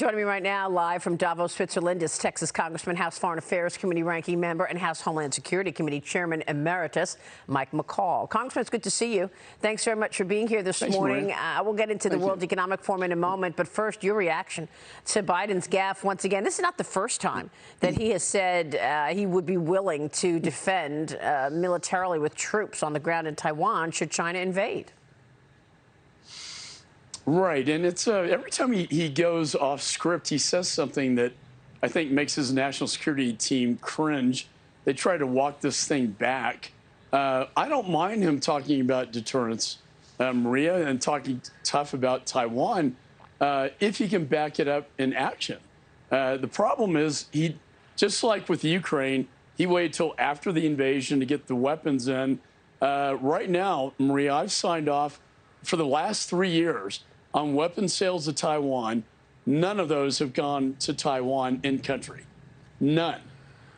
Joining me right now, live from Davos, Switzerland, is Texas Congressman, House Foreign Affairs Committee Ranking Member, and House Homeland Security Committee Chairman Emeritus, Mike McCaul. Congressman, it's good to see you. Thanks very much for being here this morning. We'll get into the World Economic Forum in a moment, but first, your reaction to Biden's gaffe once again. This is not the first time that he has said he would be willing to defend militarily with troops on the ground in Taiwan should China invade. Right, and it's every time he goes off script, he says something that I think makes his national security team cringe. They try to walk this thing back. I don't mind him talking about deterrence, Maria, and talking tough about Taiwan if he can back it up in action. The problem is, he, just like with Ukraine, he waited till after the invasion to get the weapons in. Right now, Maria, I've signed off for the last 3 years on weapons sales to Taiwan. None of those have gone to Taiwan in country. None.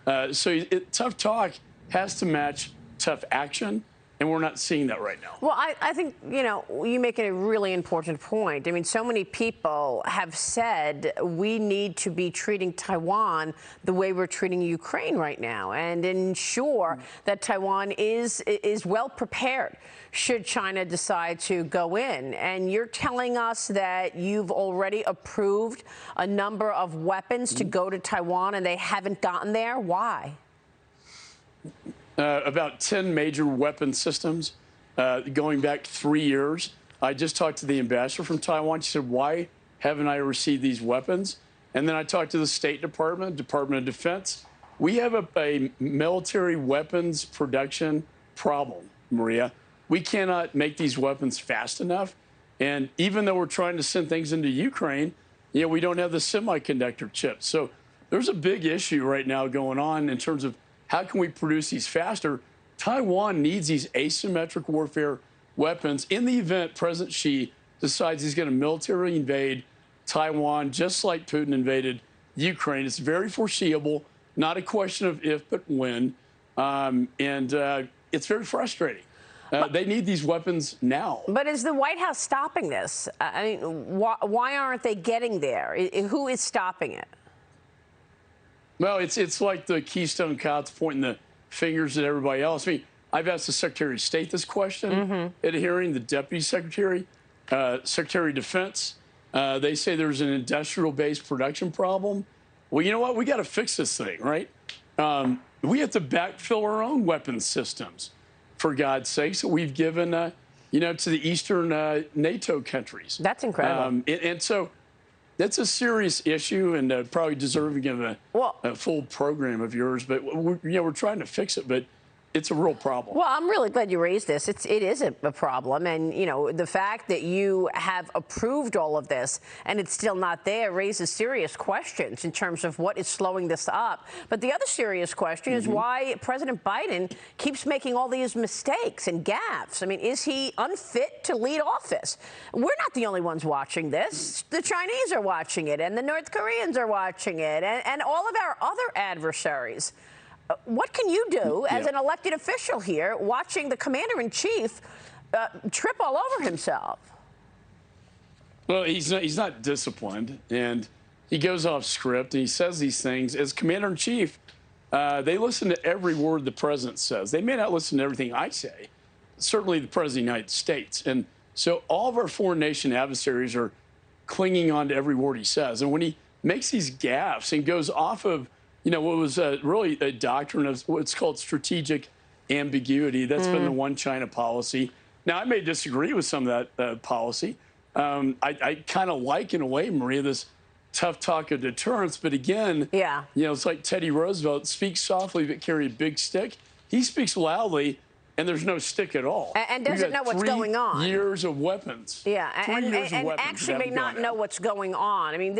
Tough talk has to match tough action, and we're not seeing that right now. Well, I think, you make a really important point. I mean, so many people have said we need to be treating Taiwan the way we're treating Ukraine right now and ensure that Taiwan is well prepared should China decide to go in. And you're telling us that you've already approved a number of weapons to go to Taiwan and they haven't gotten there. Why? About 10 major weapon systems going back 3 years. I just talked to the ambassador from Taiwan. She said, why haven't I received these weapons? And then I talked to the State Department, Department of Defense. We have a military weapons production problem, Maria. We cannot make these weapons fast enough. And even though we're trying to send things into Ukraine, we don't have the semiconductor chips. So there's a big issue right now going on in terms of how can we produce these faster? Taiwan needs these asymmetric warfare weapons in the event President Xi decides he's going to militarily invade Taiwan, just like Putin invaded Ukraine. It's very foreseeable, not a question of if, but when. It's very frustrating. They need these weapons now. But is the White House stopping this? I mean, why aren't they getting there? Who is stopping it? Well, it's like the Keystone Cops pointing the fingers at everybody else. I mean, I've asked the Secretary of State this question at a hearing, the Deputy Secretary, Secretary of Defense. They say there's an industrial-based production problem. Well, you know what? We got to fix this thing, right? We have to backfill our own weapons systems, for God's sakes, that we've given, to the Eastern NATO countries. That's incredible. And so that's a serious issue and probably deserving of a full program of yours. But we're trying to fix it, but it's a real problem. Well, I'm really glad you raised this. It is a problem. And, the fact that you have approved all of this and it's still not there raises serious questions in terms of what is slowing this up. But the other serious question is why President Biden keeps making all these mistakes and gaffes. I mean, is he unfit to lead office? We're not the only ones watching this. The Chinese are watching it, and the North Koreans are watching it, and all of our other adversaries. What can you do as an elected official here watching the commander-in-chief trip all over himself? Well, he's not disciplined, and he goes off script, and he says these things. As commander-in-chief, they listen to every word the president says. They may not listen to everything I say, certainly the president of the United States. And so all of our foreign nation adversaries are clinging on to every word he says. And when he makes these gaffes and goes off of what was really a doctrine of what's called strategic ambiguity. That's been the one China policy. Now, I may disagree with some of that policy. I kind of like, in a way, Maria, this tough talk of deterrence. But again, it's like Teddy Roosevelt, speak softly but carry a big stick. He speaks loudly, and there's no stick at all. And doesn't know what's going on. 3 years of weapons. Yeah, and actually may not know what's going on. I mean,